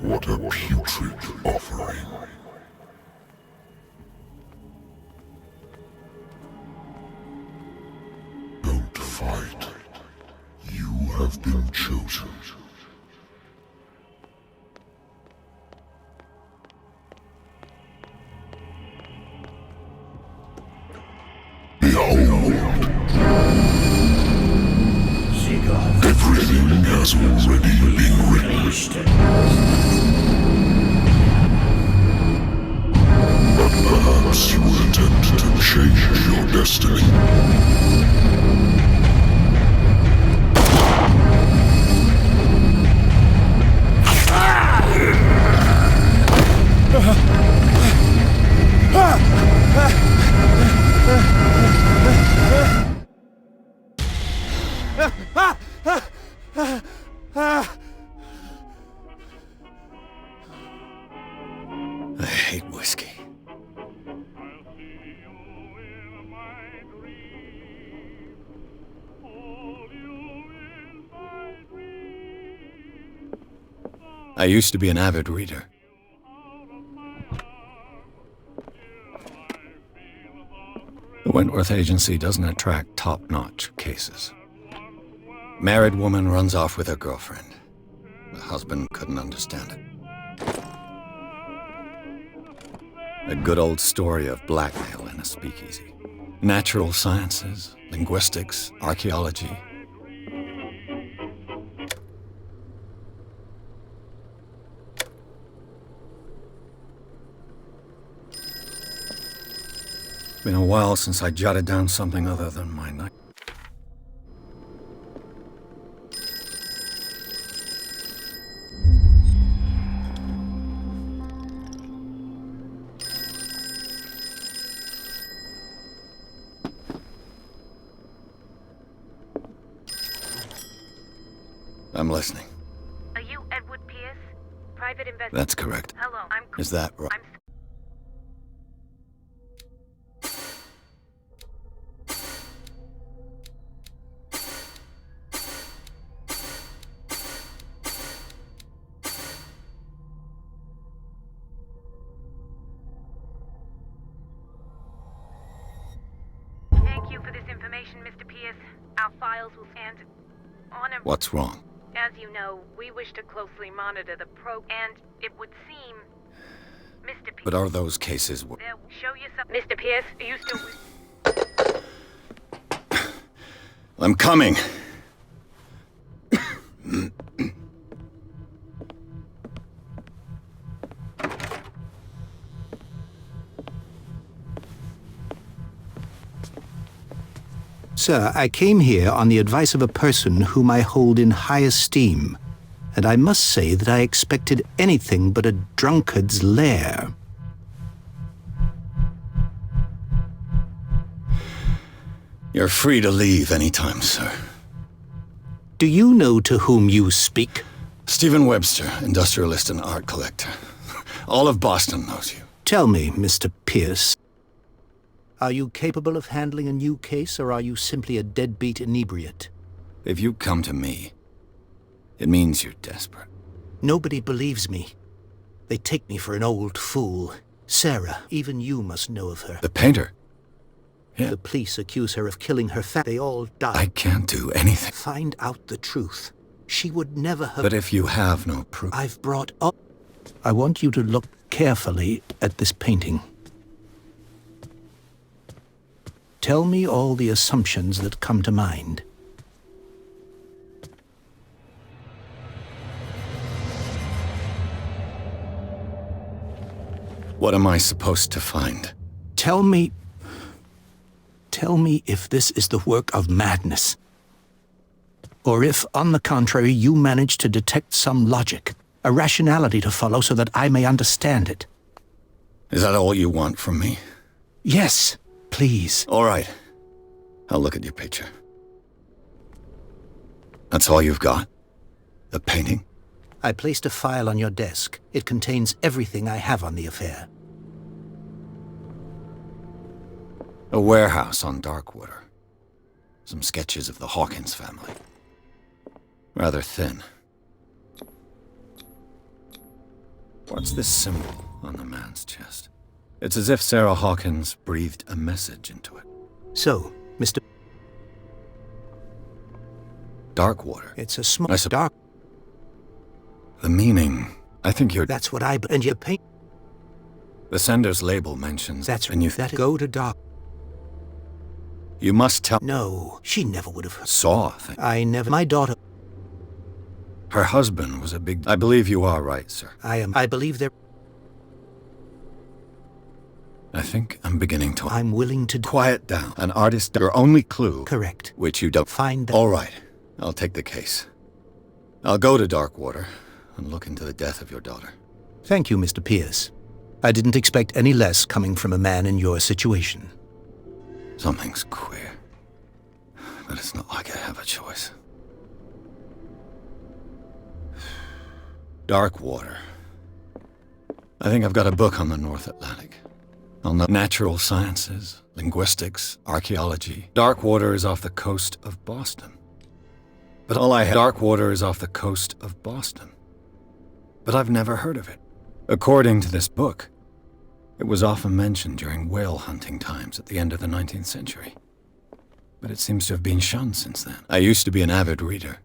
What a putrid offering. Don't fight. You have been chosen. Behold! Everything has already been written. But perhaps you will attempt to change your destiny. I hate whiskey. I used to be an avid reader. The Wentworth Agency doesn't attract top-notch cases. Married woman runs off with her girlfriend. The husband couldn't understand it. A good old story of blackmail in a speakeasy. Natural sciences, linguistics, archaeology. Been a while since I jotted down something other than my night. I'm listening. Are you Edward Pierce? Private investigator? That's correct. Hello, I'm... Is that right? Thank you for this information, Mr. Pierce. Our files will stand on a... What's wrong? As you know, we wish to closely monitor the and it would seem... Mr. Pierce... But are those cases... They'll show you some... Mr. Pierce, are you still... I'm coming! Sir, I came here on the advice of a person whom I hold in high esteem, and I must say that I expected anything but a drunkard's lair. You're free to leave anytime, sir. Do you know to whom you speak? Stephen Webster, industrialist and art collector. All of Boston knows you. Tell me, Mr. Pierce, are you capable of handling a new case, or are you simply a deadbeat inebriate? If you come to me, it means you're desperate. Nobody believes me. They take me for an old fool. Sarah, even you must know of her. The painter? Yeah. The police accuse her of killing her family. They all died. I can't do anything. Find out the truth. She would never have... But if you have no proof... I've brought up... I want you to look carefully at this painting. Tell me all the assumptions that come to mind. What am I supposed to find? Tell me if this is the work of madness. Or if, on the contrary, you manage to detect some logic, a rationality to follow so that I may understand it. Is that all you want from me? Yes, please. All right. I'll look at your picture. That's all you've got? The painting? I placed a file on your desk. It contains everything I have on the affair. A warehouse on Darkwater. Some sketches of the Hawkins family. Rather thin. What's this symbol on the man's chest? It's as if Sarah Hawkins breathed a message into it. So, Mr. Darkwater. It's a small dark... The meaning... I think you're... That's what I... And you paint... The sender's label mentions... That's... And you... That go to dark... You must tell... No, she never would have... Saw thing. I never... My daughter... Her husband was a big... I believe you are right, sir. I believe there... I think I'm beginning to... I'm willing to... Quiet down. An artist... Your only clue... Correct. Which you don't... Find... All right. I'll take the case. I'll go to Darkwater and look into the death of your daughter. Thank you, Mr. Pierce. I didn't expect any less coming from a man in your situation. Something's queer. But it's not like I have a choice. Darkwater. I think I've got a book on the North Atlantic. On the natural sciences, linguistics, archaeology. Darkwater is off the coast of Boston. But all I have... Darkwater is off the coast of Boston. But I've never heard of it. According to this book, it was often mentioned during whale hunting times at the end of the 19th century. But it seems to have been shunned since then. I used to be an avid reader.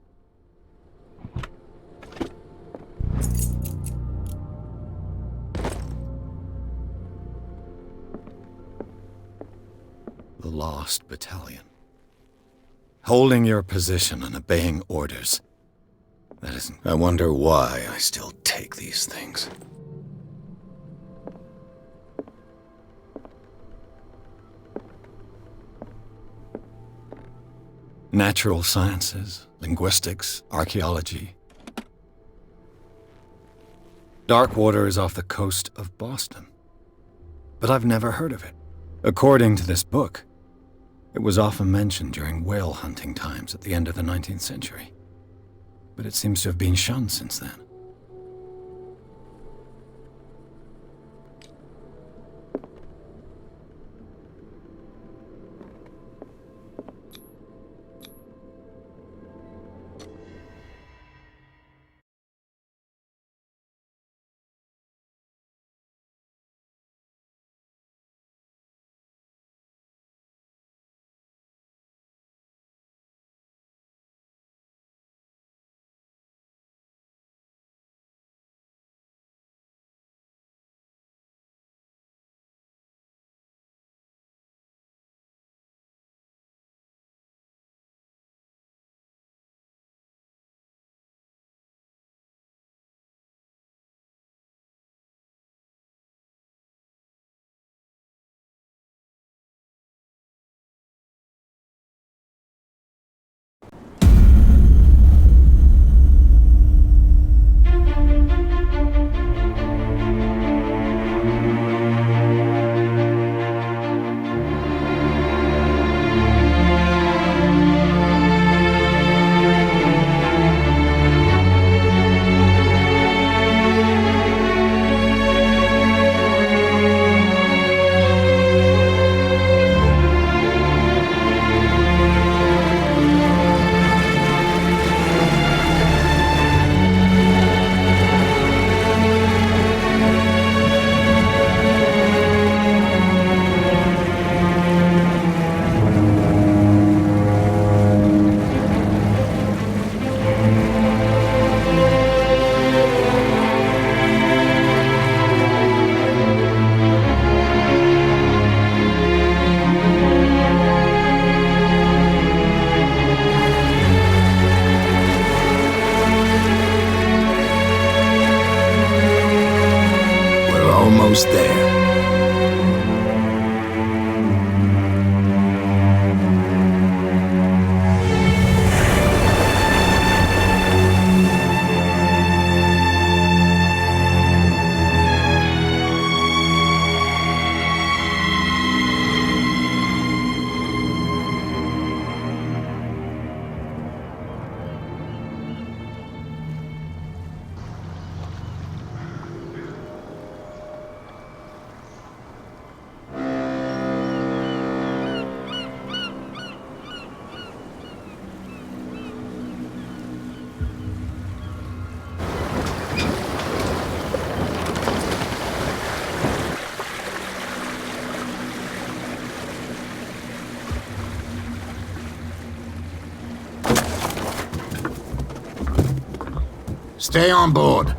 The Lost Battalion. Holding your position and obeying orders. That isn't... I wonder why I still take these things. Natural sciences, linguistics, archaeology. Darkwater is off the coast of Boston. But I've never heard of it. According to this book, it was often mentioned during whale hunting times at the end of the 19th century. But it seems to have been shunned since then. almost there. Stay on board.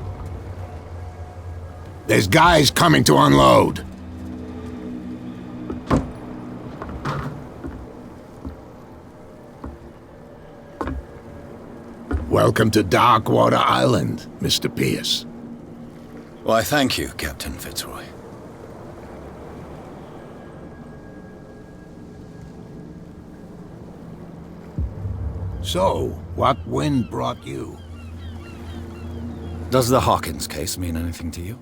There's guys coming to unload. Welcome to Darkwater Island, Mr. Pierce. Why, thank you, Captain Fitzroy. So, what wind brought you? Does the Hawkins case mean anything to you?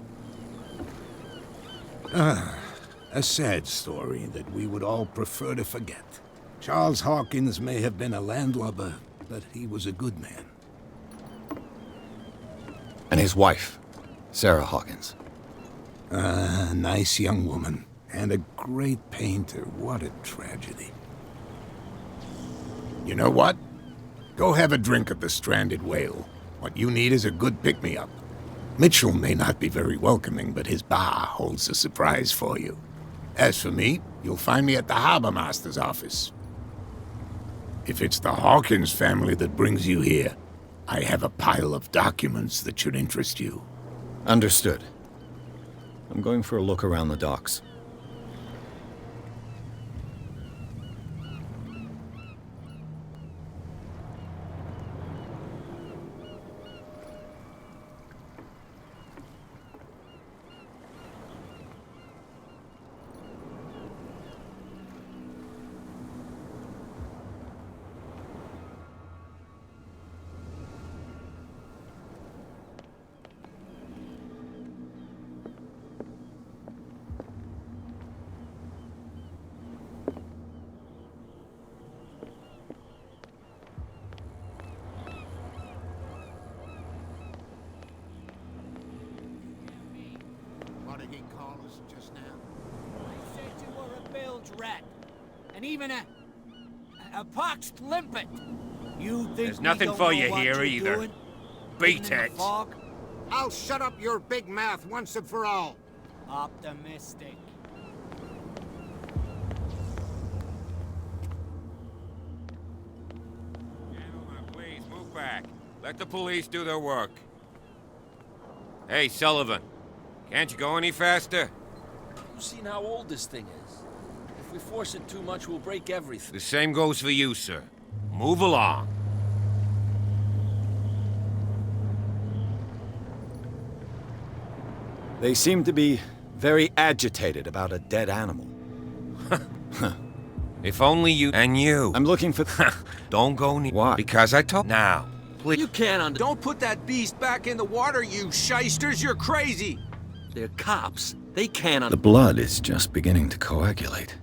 A sad story that we would all prefer to forget. Charles Hawkins may have been a landlubber, but he was a good man. And his wife, Sarah Hawkins. A nice young woman, and a great painter. What a tragedy. You know what? Go have a drink at the Stranded Whale. What you need is a good pick-me-up. Mitchell may not be very welcoming, but his bar holds a surprise for you. As for me, you'll find me at the Harbor Master's office. If it's the Hawkins family that brings you here, I have a pile of documents that should interest you. Understood. I'm going for a look around the docks. And even a poxed limpet. You think there's nothing for you here either. Beat it. I'll shut up your big mouth once and for all. Optimistic. Gentlemen, please move back. Let the police do their work. Hey, Sullivan. Can't you go any faster? You've seen how old this thing is. If we force it too much, we'll break everything. The same goes for you, sir. Move along. They seem to be very agitated about a dead animal. If only you... And you. I'm looking for... Don't go near... Why? Because I told... Now, please... You can't Don't put that beast back in the water, you shysters! You're crazy! They're cops. They can't The blood is just beginning to coagulate.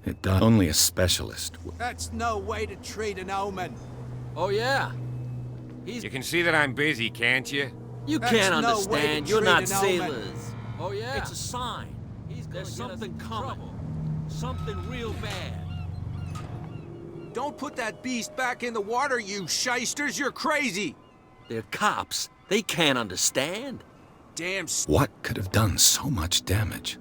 It died. Only a specialist. That's no way to treat an omen. Oh, yeah. You can see that I'm busy, can't you? You That's can't no understand. way to You're treat not an omen. sailors. Oh, yeah. It's a sign. There's something coming. Something real bad. Don't put that beast back in the water, you shysters! You're crazy! They're cops. They can't understand. Damn What could have done so much damage?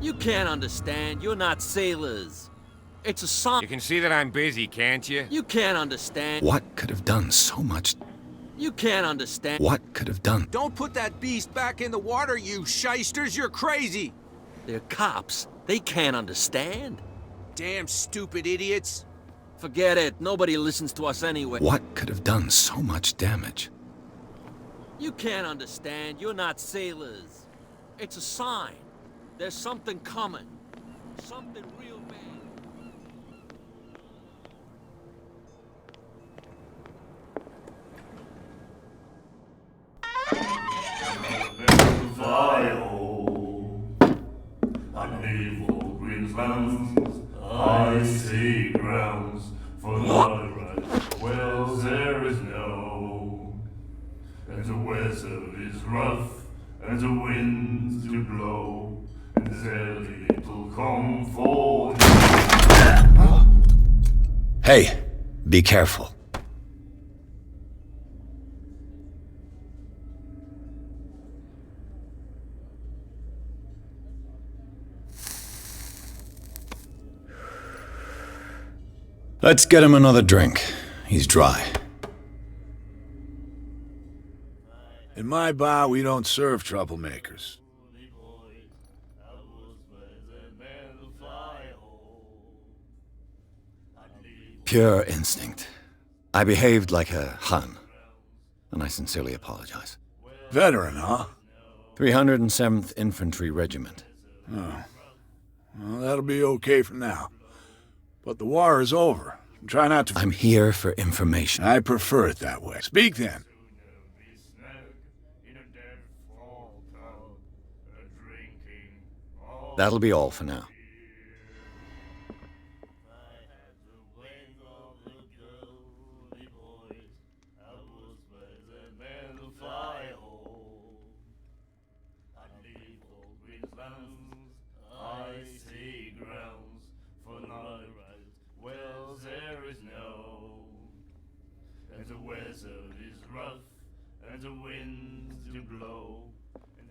You can't understand. You're not sailors. It's a sign. You can see that I'm busy, can't you? You can't understand. What could have done so much? You can't understand. What could have done? Don't put that beast back in the water, you shysters! You're crazy! They're cops. They can't understand. Damn stupid idiots! Forget it. Nobody listens to us anyway. What could have done so much damage? You can't understand. You're not sailors. It's a sign. There's something coming. Something real bad. Unable Queenslands, icy grounds for the wells there is no, and the weather is rough, and the winds do blow, and there's little comfort. Hey, be careful. Let's get him another drink. He's dry. In my bar, we don't serve troublemakers. Pure instinct. I behaved like a Hun, and I sincerely apologize. Veteran, huh? 307th Infantry Regiment. Oh. Well, that'll be okay for now. But the war is over. Try not to... I'm here for information. I prefer it that way. Speak then. That'll be all for now. The weather is rough, and the winds do blow, and